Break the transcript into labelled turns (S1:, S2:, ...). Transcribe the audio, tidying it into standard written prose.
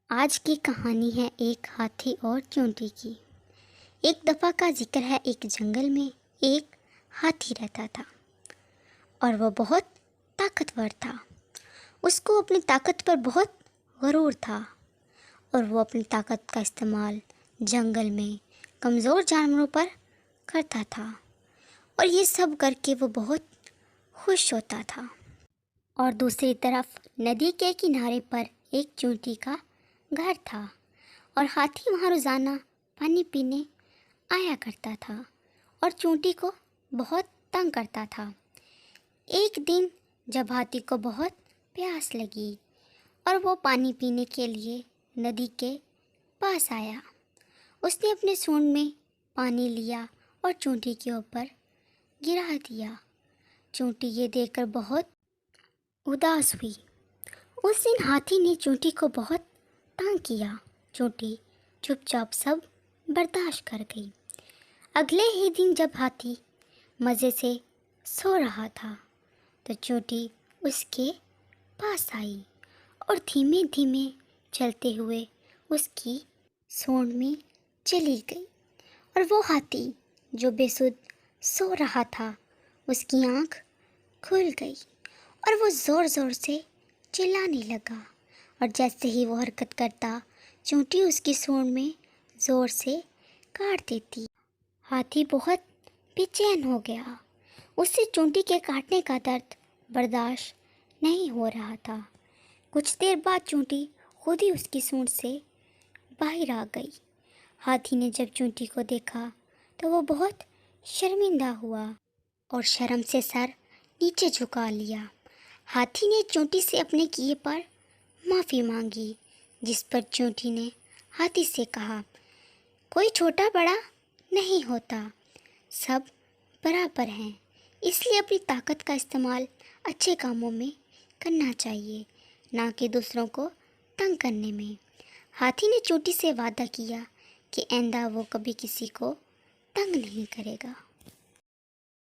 S1: آج کی کہانی ہے ایک ہاتھی اور چونٹی کی۔ ایک دفعہ کا ذکر ہے، ایک جنگل میں ایک ہاتھی رہتا تھا اور وہ بہت طاقتور تھا۔ اس کو اپنی طاقت پر بہت غرور تھا اور وہ اپنی طاقت کا استعمال جنگل میں کمزور جانوروں پر کرتا تھا، اور یہ سب کر کے وہ بہت خوش ہوتا تھا۔ اور دوسری طرف ندی کے کنارے پر ایک چونٹی کا گھر تھا، اور ہاتھی وہاں روزانہ پانی پینے آیا کرتا تھا اور چونٹی کو بہت تنگ کرتا تھا۔ ایک دن جب ہاتھی کو بہت پیاس لگی اور وہ پانی پینے کے لیے ندی کے پاس آیا، اس نے اپنے سونڈ میں پانی لیا اور چونٹی کے اوپر گرا دیا۔ چونٹی یہ دیکھ کر بہت اداس ہوئی۔ اس دن ہاتھی نے چونٹی کو بہت تنگ کیا۔ چونٹی چپ چاپ سب برداشت کر گئی۔ اگلے ہی دن جب ہاتھی مزے سے سو رہا تھا تو چونٹی اس کے پاس آئی اور دھیمے دھیمے چلتے ہوئے اس کی سونڈ میں چلی گئی، اور وہ ہاتھی جو بے سدھ سو رہا تھا، اس کی آنکھ کھل گئی اور وہ زور زور سے چلانے لگا، اور جیسے ہی وہ حرکت کرتا، چونٹی اس کی سونڈ میں زور سے کاٹ دیتی۔ ہاتھی بہت بے چین ہو گیا۔ اس سے چونٹی کے کاٹنے کا درد برداشت نہیں ہو رہا تھا۔ کچھ دیر بعد چونٹی خود ہی اس کی سونڈ سے باہر آ گئی۔ ہاتھی نے جب چونٹی کو دیکھا تو وہ بہت شرمندہ ہوا اور شرم سے سر نیچے جھکا لیا۔ ہاتھی نے چونٹی سے اپنے کیے پر معافی مانگی، جس پر چونٹی نے ہاتھی سے کہا، کوئی چھوٹا بڑا نہیں ہوتا، سب برابر ہیں، اس لیے اپنی طاقت کا استعمال اچھے کاموں میں کرنا چاہیے، نہ کہ دوسروں کو تنگ کرنے میں۔ ہاتھی نے چونٹی سے وعدہ کیا کہ آئندہ وہ کبھی کسی کو تنگ نہیں کرے گا۔